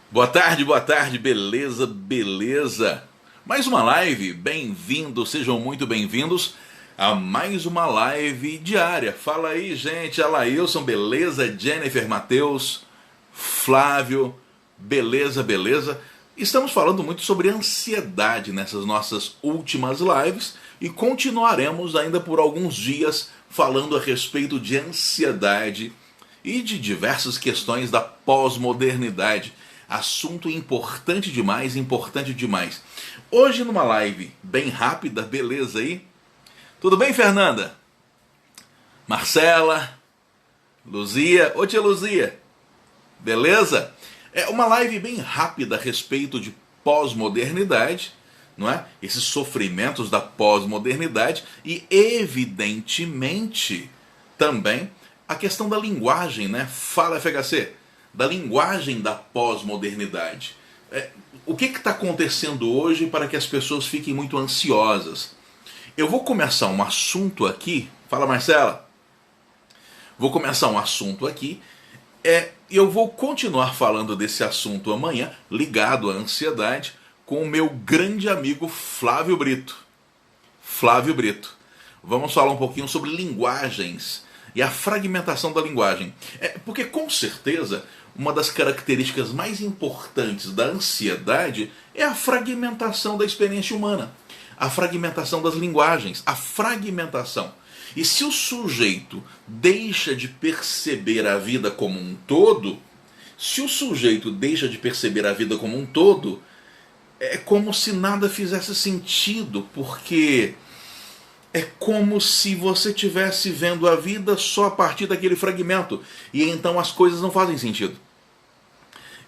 Boa tarde, beleza, beleza. Mais uma live, bem-vindos, sejam muito bem-vindos a mais uma live diária. Fala aí, gente, Alailson, beleza, Jennifer, Matheus, Flávio, beleza, beleza. Estamos falando muito sobre ansiedade nessas nossas últimas lives e continuaremos ainda por alguns dias falando a respeito de ansiedade e de diversas questões da pós-modernidade. Assunto importante demais, importante demais. Hoje numa live bem rápida, beleza aí? Tudo bem, Fernanda? Marcela? Luzia? Ô tia Luzia, beleza? É uma live bem rápida a respeito de pós-modernidade, não é? Esses sofrimentos da pós-modernidade e, evidentemente, também a questão da linguagem, né? Fala, FHC, da linguagem da pós-modernidade. O que está acontecendo hoje para que as pessoas fiquem muito ansiosas? Eu vou começar um assunto aqui. Fala, Marcela. Vou começar um assunto aqui. Eu vou continuar falando desse assunto amanhã, ligado à ansiedade, com o meu grande amigo Flávio Brito. Flávio Brito. Vamos falar um pouquinho sobre linguagens e a fragmentação da linguagem. Porque com certeza uma das características mais importantes da ansiedade é a fragmentação da experiência humana, a fragmentação das linguagens, a fragmentação. E se o sujeito deixa de perceber a vida como um todo, é como se nada fizesse sentido, porque é como se você estivesse vendo a vida só a partir daquele fragmento, e então as coisas não fazem sentido.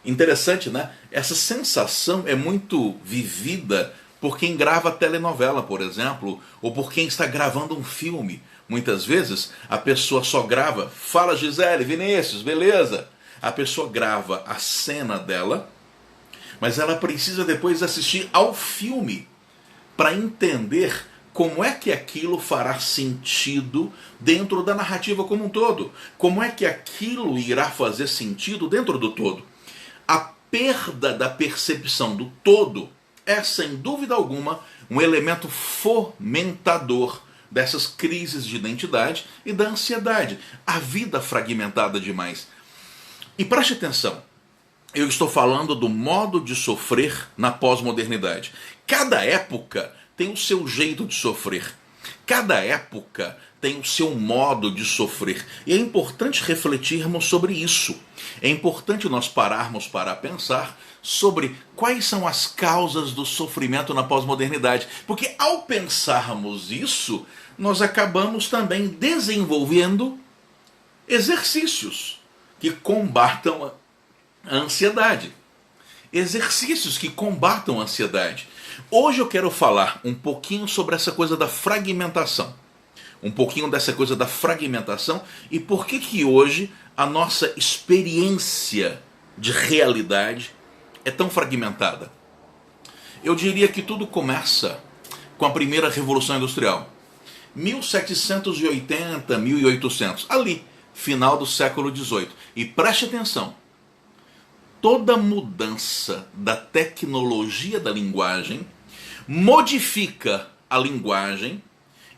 Interessante, né? Essa sensação é muito vivida por quem grava telenovela, por exemplo, ou por quem está gravando um filme. Muitas vezes a pessoa só grava, fala Gisele, Vinícius, beleza? A pessoa grava a cena dela, mas ela precisa depois assistir ao filme para entender como é que aquilo fará sentido dentro da narrativa como um todo. Como é que aquilo irá fazer sentido dentro do todo. A perda da percepção do todo é, sem dúvida alguma, um elemento fomentador dessas crises de identidade e da ansiedade. A vida fragmentada demais. E preste atenção, eu estou falando do modo de sofrer na pós-modernidade. Cada época tem o seu jeito de sofrer. Cada época tem o seu modo de sofrer. E é importante refletirmos sobre isso. É importante nós pararmos para pensar sobre quais são as causas do sofrimento na pós-modernidade. Porque ao pensarmos isso, nós acabamos também desenvolvendo exercícios que combatam a ansiedade. Exercícios que combatam a ansiedade. Hoje eu quero falar um pouquinho sobre essa coisa da fragmentação. Um pouquinho dessa coisa da fragmentação e por que hoje a nossa experiência de realidade é tão fragmentada. Eu diria que tudo começa com a primeira Revolução Industrial. 1780, 1800, ali, final do século XVIII. E preste atenção, toda mudança da tecnologia da linguagem modifica a linguagem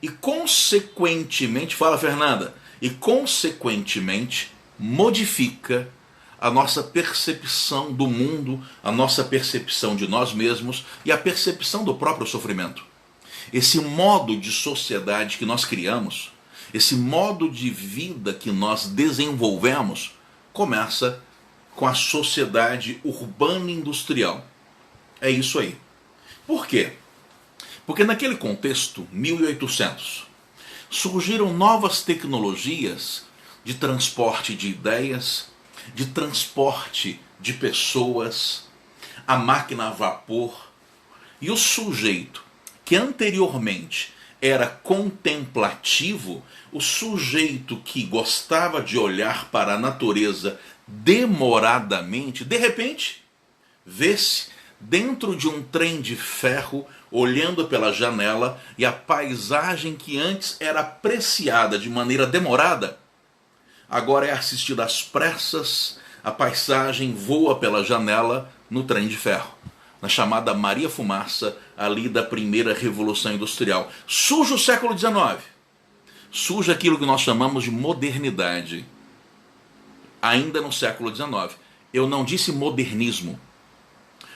e consequentemente, fala Fernanda, e consequentemente modifica a nossa percepção do mundo, a nossa percepção de nós mesmos e a percepção do próprio sofrimento. Esse modo de sociedade que nós criamos, esse modo de vida que nós desenvolvemos, começa com a sociedade urbana industrial. É isso aí. Por quê? Porque naquele contexto, 1800, surgiram novas tecnologias de transporte de ideias, de transporte de pessoas, a máquina a vapor, e o sujeito que anteriormente era contemplativo, o sujeito que gostava de olhar para a natureza demoradamente, de repente, vê-se dentro de um trem de ferro, olhando pela janela, e a paisagem que antes era apreciada de maneira demorada, agora é assistida às pressas, a paisagem voa pela janela no trem de ferro, na chamada Maria Fumaça, ali da primeira Revolução Industrial. Surge o século XIX, surge aquilo que nós chamamos de modernidade, ainda no século XIX. Eu não disse modernismo.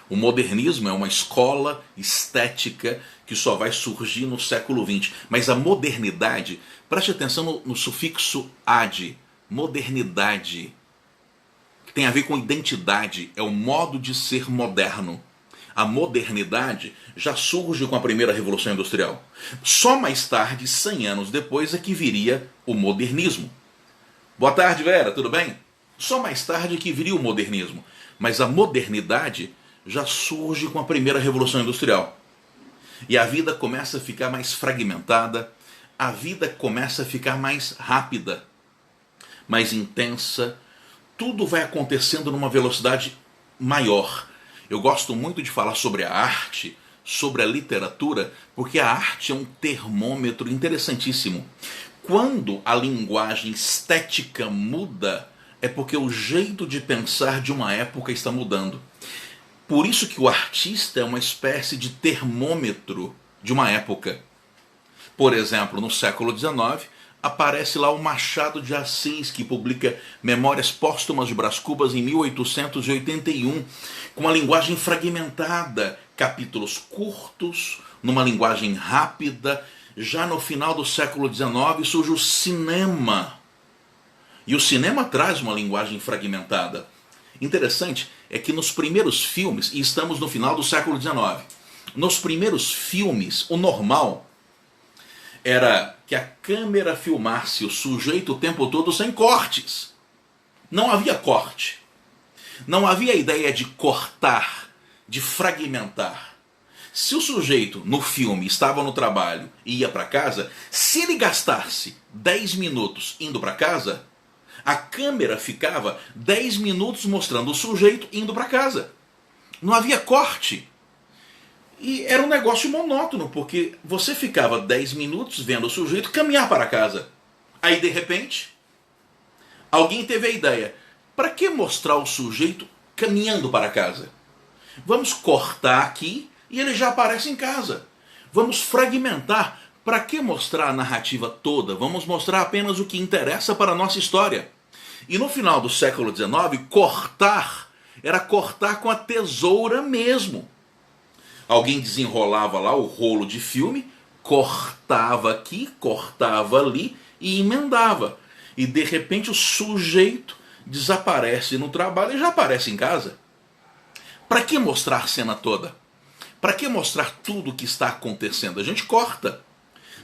O modernismo é uma escola estética que só vai surgir no século XX. Mas a modernidade, preste atenção no sufixo "ade", modernidade, que tem a ver com identidade, é o modo de ser moderno. A modernidade já surge com a primeira Revolução Industrial. Só mais tarde, 100 anos depois, é que viria o modernismo. Boa tarde, Vera, tudo bem? Só mais tarde que viria o modernismo. Mas a modernidade já surge com a primeira Revolução Industrial. E a vida começa a ficar mais fragmentada, a vida começa a ficar mais rápida, mais intensa, tudo vai acontecendo numa velocidade maior. Eu gosto muito de falar sobre a arte, sobre a literatura, porque a arte é um termômetro interessantíssimo. Quando a linguagem estética muda, é porque o jeito de pensar de uma época está mudando. Por isso que o artista é uma espécie de termômetro de uma época. Por exemplo, no século XIX, aparece lá o Machado de Assis, que publica Memórias Póstumas de Brás Cubas em 1881, com uma linguagem fragmentada, capítulos curtos, numa linguagem rápida. Já no final do século XIX surge o cinema. E o cinema traz uma linguagem fragmentada. Interessante é que nos primeiros filmes, e estamos no final do século XIX, nos primeiros filmes, o normal era que a câmera filmasse o sujeito o tempo todo sem cortes. Não havia corte. Não havia a ideia de cortar, de fragmentar. Se o sujeito no filme estava no trabalho e ia para casa, se ele gastasse 10 minutos indo para casa, a câmera ficava 10 minutos mostrando o sujeito indo para casa. Não havia corte. E era um negócio monótono, porque você ficava 10 minutos vendo o sujeito caminhar para casa. Aí, de repente, alguém teve a ideia: para que mostrar o sujeito caminhando para casa? Vamos cortar aqui e ele já aparece em casa. Vamos fragmentar. Para que mostrar a narrativa toda? Vamos mostrar apenas o que interessa para a nossa história. E no final do século XIX, cortar era cortar com a tesoura mesmo. Alguém desenrolava lá o rolo de filme, cortava aqui, cortava ali e emendava. E de repente o sujeito desaparece no trabalho e já aparece em casa. Para que mostrar a cena toda? Para que mostrar tudo o que está acontecendo? A gente corta.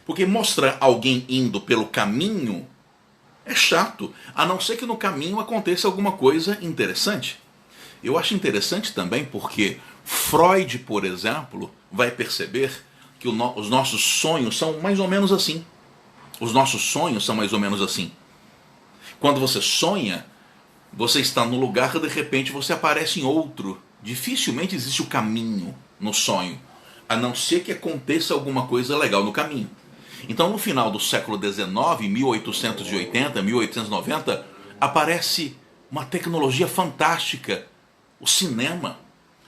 Porque mostrar alguém indo pelo caminho é chato, a não ser que no caminho aconteça alguma coisa interessante. Eu acho interessante também porque Freud, por exemplo, vai perceber que os nossos sonhos são mais ou menos assim. Os nossos sonhos são mais ou menos assim. Quando você sonha, você está num lugar e de repente você aparece em outro. Dificilmente existe o caminho no sonho, a não ser que aconteça alguma coisa legal no caminho. Então, no final do século XIX, 1880, 1890, aparece uma tecnologia fantástica, o cinema.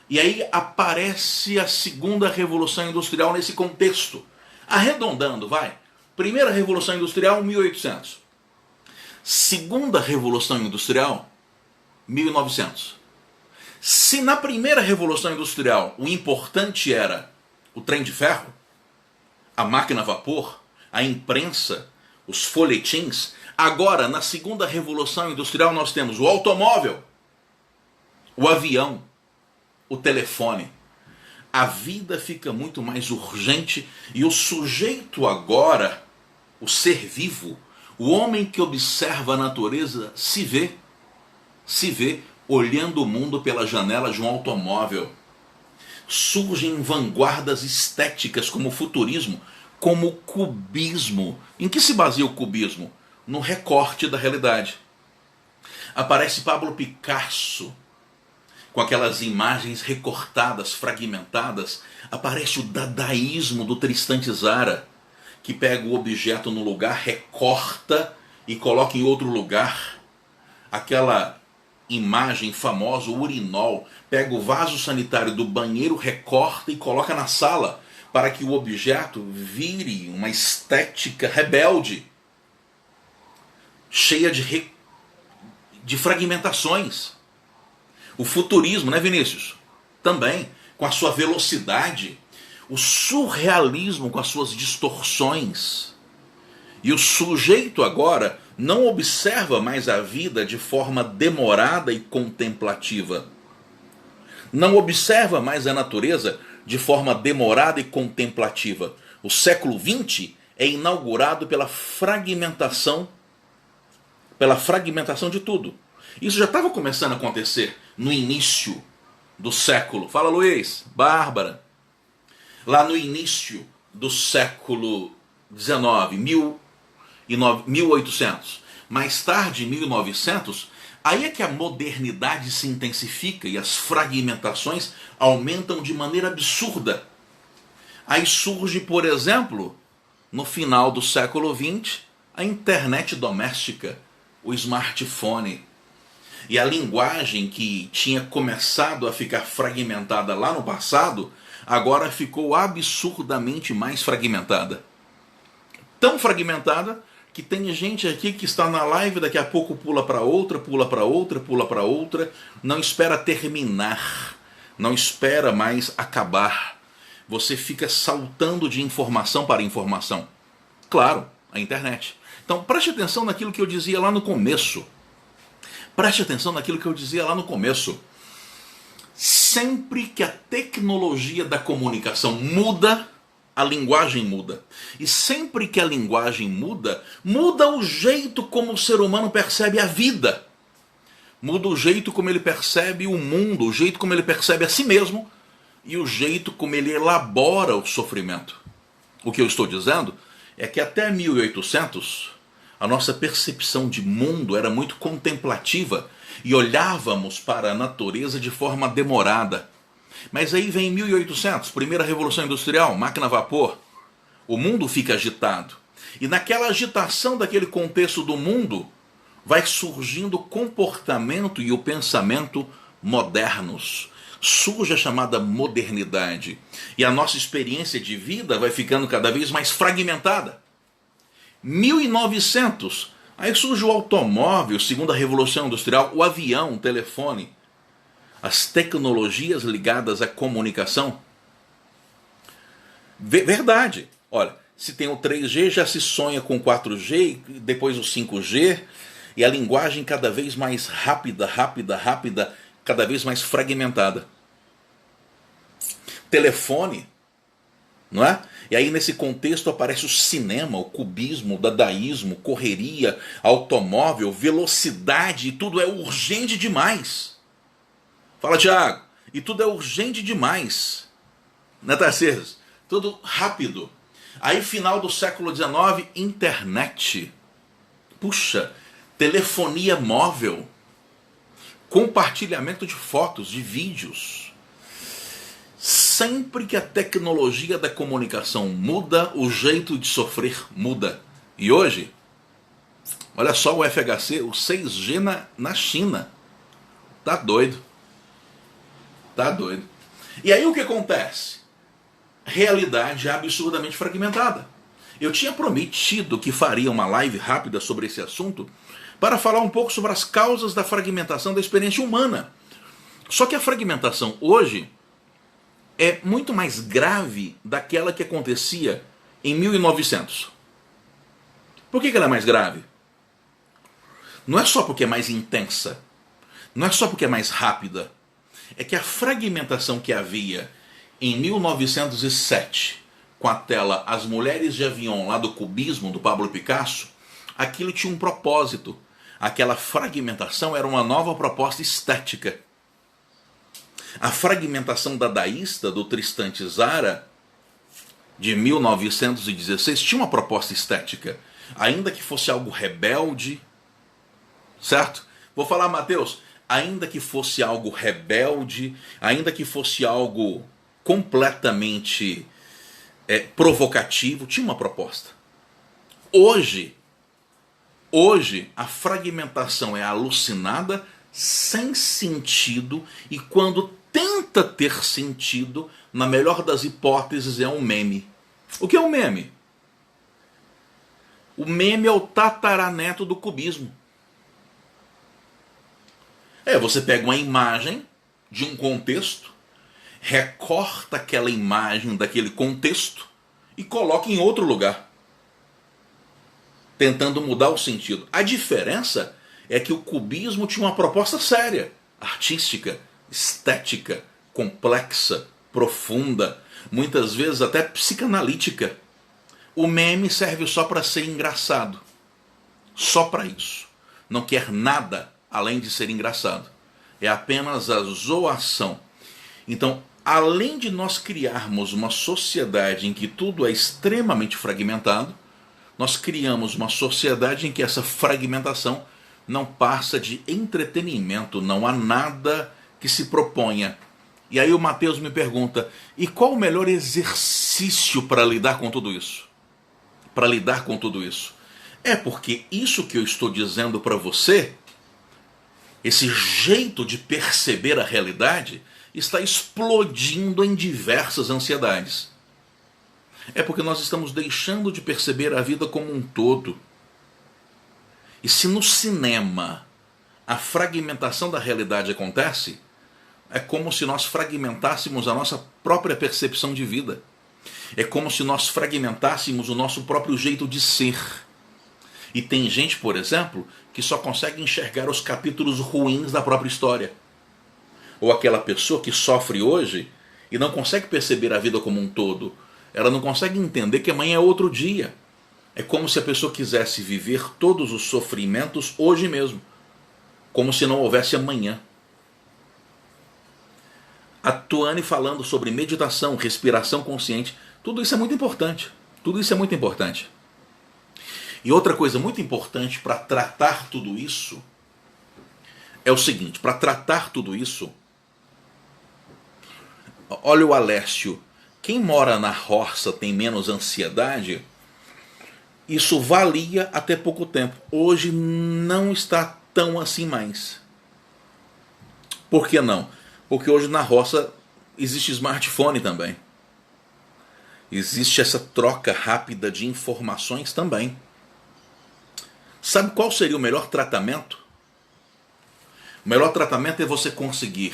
E aí aparece a segunda Revolução Industrial nesse contexto. Arredondando, vai. Primeira Revolução Industrial, 1800. Segunda Revolução Industrial, 1900. Se na primeira Revolução Industrial o importante era o trem de ferro, a máquina a vapor, a imprensa, os folhetins, agora na segunda Revolução Industrial nós temos o automóvel, o avião, o telefone. A vida fica muito mais urgente e o sujeito agora, o ser vivo, o homem que observa a natureza, se vê olhando o mundo pela janela de um automóvel. Surgem vanguardas estéticas como o futurismo, como o cubismo. Em que se baseia o cubismo? No recorte da realidade. Aparece Pablo Picasso, com aquelas imagens recortadas, fragmentadas. Aparece o dadaísmo do Tristan Tzara, que pega o objeto no lugar, recorta e coloca em outro lugar. Aquela imagem famosa, o urinol, pega o vaso sanitário do banheiro, recorta e coloca na sala, para que o objeto vire uma estética rebelde, cheia de fragmentações. O futurismo, né, Vinícius? Também, com a sua velocidade. O surrealismo com as suas distorções. E o sujeito agora não observa mais a vida de forma demorada e contemplativa. Não observa mais a natureza de forma demorada e contemplativa. O século XX é inaugurado pela fragmentação de tudo. Isso já estava começando a acontecer no início do século. Fala, Luiz, Bárbara. Lá no início do século XIX, 1800. Mais tarde, 1900, aí é que a modernidade se intensifica e as fragmentações aumentam de maneira absurda. Aí surge, por exemplo, no final do século XX, a internet doméstica, o smartphone. E a linguagem que tinha começado a ficar fragmentada lá no passado, agora ficou absurdamente mais fragmentada. Tão fragmentada que tem gente aqui que está na live, daqui a pouco pula para outra, pula para outra, pula para outra, não espera terminar, não espera mais acabar. Você fica saltando de informação para informação. Claro, a internet. Então preste atenção naquilo que eu dizia lá no começo. Preste atenção naquilo que eu dizia lá no começo. Sempre que a tecnologia da comunicação muda, a linguagem muda. E sempre que a linguagem muda, muda o jeito como o ser humano percebe a vida. Muda o jeito como ele percebe o mundo, o jeito como ele percebe a si mesmo e o jeito como ele elabora o sofrimento. O que eu estou dizendo é que até 1800, a nossa percepção de mundo era muito contemplativa e olhávamos para a natureza de forma demorada. Mas aí vem 1800, primeira revolução industrial, máquina a vapor. O mundo fica agitado. E naquela agitação daquele contexto do mundo, vai surgindo o comportamento e o pensamento modernos. Surge a chamada modernidade. E a nossa experiência de vida vai ficando cada vez mais fragmentada. 1900, aí surge o automóvel, segunda revolução industrial, o avião, o telefone. As tecnologias ligadas à comunicação. Verdade. Olha, se tem o 3G, já se sonha com 4G, depois o 5G, e a linguagem cada vez mais rápida, cada vez mais fragmentada. Telefone, não é? E aí nesse contexto aparece o cinema, o cubismo, o dadaísmo, correria, automóvel, velocidade, e tudo é urgente demais. Fala, Thiago, e tudo é urgente demais, né, Tarcísio? Tudo rápido. Aí, final do século XIX, internet. Puxa, telefonia móvel, compartilhamento de fotos, de vídeos. Sempre que a tecnologia da comunicação muda, o jeito de sofrer muda. E hoje, olha só o FHC, o 6G na China. Tá doido. Tá doido. E aí o que acontece? Realidade absurdamente fragmentada. Eu tinha prometido que faria uma live rápida sobre esse assunto para falar um pouco sobre as causas da fragmentação da experiência humana. Só que a fragmentação hoje é muito mais grave daquela que acontecia em 1900. Por que ela é mais grave? Não é só porque é mais intensa, não é só porque é mais rápida, é que a fragmentação que havia em 1907, com a tela As Mulheres de Avião, lá do cubismo, do Pablo Picasso, aquilo tinha um propósito. Aquela fragmentação era uma nova proposta estética. A fragmentação dadaísta do Tristan Tzara, de 1916, tinha uma proposta estética, ainda que fosse algo rebelde, certo? Vou falar, Mateus, ainda que fosse algo rebelde, ainda que fosse algo completamente provocativo, tinha uma proposta. Hoje a fragmentação é alucinada, sem sentido, e quando tenta ter sentido, na melhor das hipóteses, é um meme. O que é um meme? O meme é o tataraneto do cubismo. Você pega uma imagem de um contexto, recorta aquela imagem daquele contexto e coloca em outro lugar, tentando mudar o sentido. A diferença é que o cubismo tinha uma proposta séria, artística, estética, complexa, profunda, muitas vezes até psicanalítica. O meme serve só para ser engraçado. Só para isso. Não quer nada além de ser engraçado. É apenas a zoação. Então, além de nós criarmos uma sociedade em que tudo é extremamente fragmentado, nós criamos uma sociedade em que essa fragmentação não passa de entretenimento, não há nada que se proponha. E aí o Mateus me pergunta, e qual o melhor exercício para lidar com tudo isso? Para lidar com tudo isso? Porque isso que eu estou dizendo para você, esse jeito de perceber a realidade, está explodindo em diversas ansiedades. Porque nós estamos deixando de perceber a vida como um todo. E se no cinema a fragmentação da realidade acontece, é como se nós fragmentássemos a nossa própria percepção de vida. É como se nós fragmentássemos o nosso próprio jeito de ser. E tem gente, por exemplo, que só consegue enxergar os capítulos ruins da própria história. Ou aquela pessoa que sofre hoje e não consegue perceber a vida como um todo. Ela não consegue entender que amanhã é outro dia. É como se a pessoa quisesse viver todos os sofrimentos hoje mesmo, como se não houvesse amanhã. A Tuane falando sobre meditação, respiração consciente, tudo isso é muito importante. Tudo isso é muito importante. E outra coisa muito importante para tratar tudo isso é o seguinte, para tratar tudo isso, olha o Alessio, quem mora na roça tem menos ansiedade. Isso valia até pouco tempo. Hoje não está tão assim mais. Por que não? Porque hoje na roça existe smartphone também. Existe essa troca rápida de informações também. Sabe qual seria o melhor tratamento? O melhor tratamento é você conseguir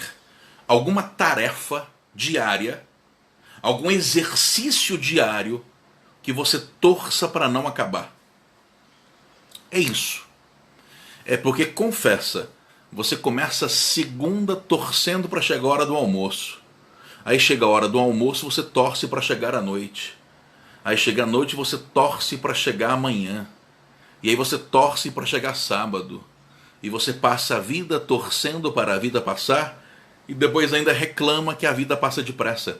alguma tarefa diária, algum exercício diário que você torça para não acabar. É isso. Porque, confessa, você começa a segunda torcendo para chegar a hora do almoço. Aí chega a hora do almoço, você torce para chegar à noite. Aí chega a noite, você torce para chegar amanhã. E aí você torce para chegar sábado. E você passa a vida torcendo para a vida passar e depois ainda reclama que a vida passa depressa.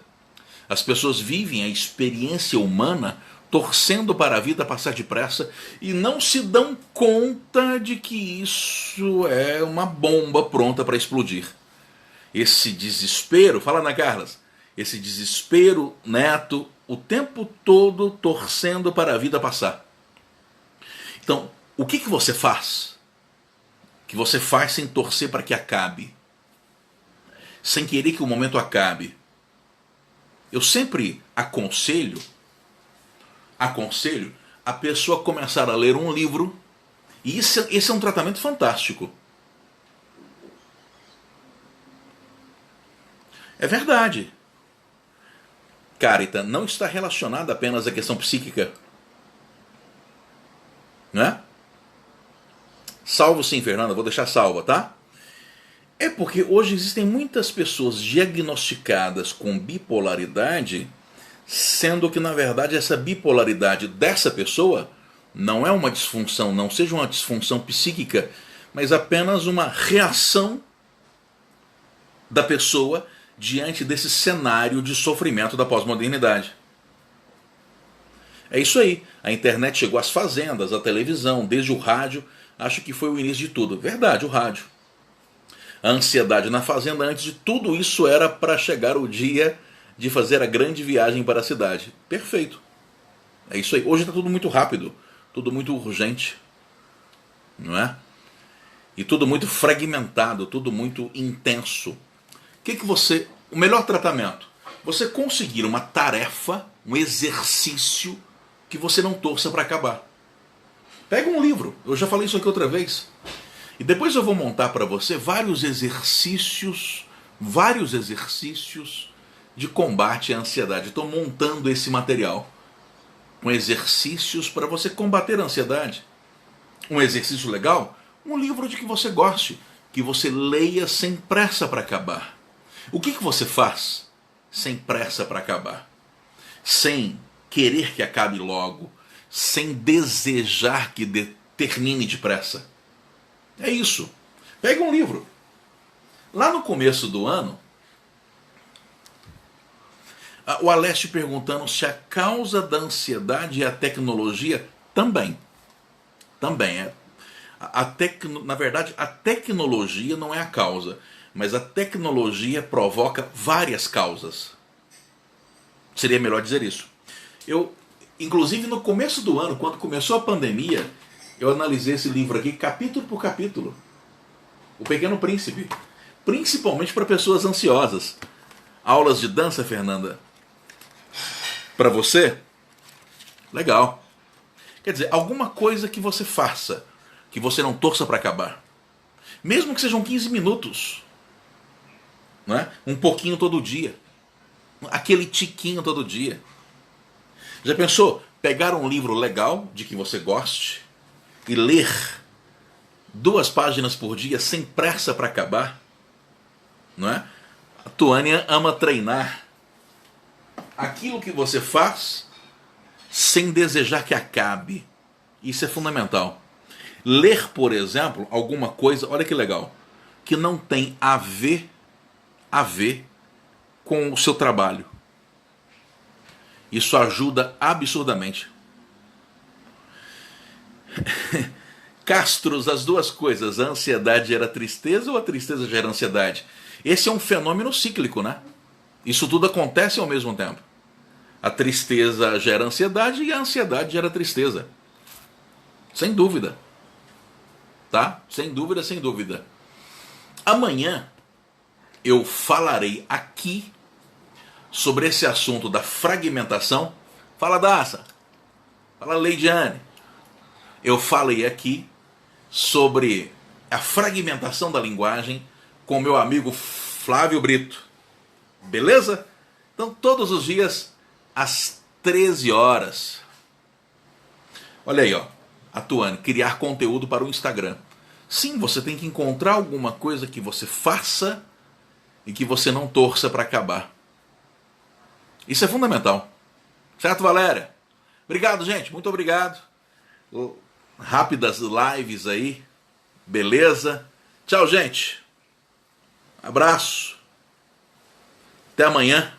As pessoas vivem a experiência humana torcendo para a vida passar depressa e não se dão conta de que isso é uma bomba pronta para explodir. Esse desespero, fala Ana Carlas, esse desespero neto o tempo todo torcendo para a vida passar. Então, o que você faz? Que você faz sem torcer para que acabe, sem querer que o momento acabe. Eu sempre aconselho a pessoa começar a ler um livro, e esse é um tratamento fantástico. É verdade. Carita não está relacionada apenas à questão psíquica. Não é? Salvo sim, Fernanda, vou deixar salva, tá? Porque hoje existem muitas pessoas diagnosticadas com bipolaridade, sendo que na verdade essa bipolaridade dessa pessoa não é uma disfunção, não seja uma disfunção psíquica, mas apenas uma reação da pessoa diante desse cenário de sofrimento da pós-modernidade. É isso aí, a internet chegou às fazendas, à televisão, desde o rádio, acho que foi o início de tudo. Verdade, o rádio. A ansiedade na fazenda, antes de tudo isso, era para chegar o dia de fazer a grande viagem para a cidade. Perfeito. É isso aí. Hoje está tudo muito rápido, tudo muito urgente. Não é? e tudo muito fragmentado, tudo muito intenso. O melhor tratamento? Você conseguir uma tarefa, um exercício que você não torça para acabar. Pega um livro, eu já falei isso aqui outra vez. E depois eu vou montar para você vários exercícios de combate à ansiedade. Estou montando esse material com exercícios para você combater a ansiedade. Um exercício legal? Um livro de que você goste, que você leia sem pressa para acabar. O que você faz sem pressa para acabar? Sem querer que acabe logo, sem desejar que termine depressa. É isso. Pega um livro. Lá no começo do ano, o Aleste perguntando se a causa da ansiedade é a tecnologia. Também é. Na verdade, a tecnologia não é a causa, mas a tecnologia provoca várias causas. Seria melhor dizer isso. Inclusive no começo do ano, quando começou a pandemia, eu analisei esse livro aqui capítulo por capítulo. O Pequeno Príncipe. Principalmente para pessoas ansiosas. Aulas de dança, Fernanda? Para você? Legal. Quer dizer, alguma coisa que você faça, que você não torça para acabar. Mesmo que sejam 15 minutos. Não é? Um pouquinho todo dia. Aquele tiquinho todo dia. Já pensou? Pegar um livro legal, de que você goste, e ler 2 páginas por dia sem pressa para acabar? Não é? A Tuânia ama treinar aquilo que você faz sem desejar que acabe. Isso é fundamental. Ler, por exemplo, alguma coisa, olha que legal, que não tem a ver com o seu trabalho. Isso ajuda absurdamente. Castros, as duas coisas, a ansiedade gera tristeza ou a tristeza gera ansiedade? Esse é um fenômeno cíclico, né? Isso tudo acontece ao mesmo tempo. A tristeza gera ansiedade e a ansiedade gera tristeza. Sem dúvida. Tá? Sem dúvida, sem dúvida. Amanhã eu falarei aqui sobre esse assunto da fragmentação. Fala, Daça. Fala, Leidiane. Eu falei aqui sobre a fragmentação da linguagem com meu amigo Flávio Brito. Beleza? Então, todos os dias, às 13 horas. Olha aí, ó. A Tuane, criar conteúdo para o Instagram. Sim, você tem que encontrar alguma coisa que você faça e que você não torça para acabar. Isso é fundamental. Certo, Valéria? Obrigado, gente. Muito obrigado. Rápidas lives aí. Beleza? Tchau, gente. Abraço. Até amanhã.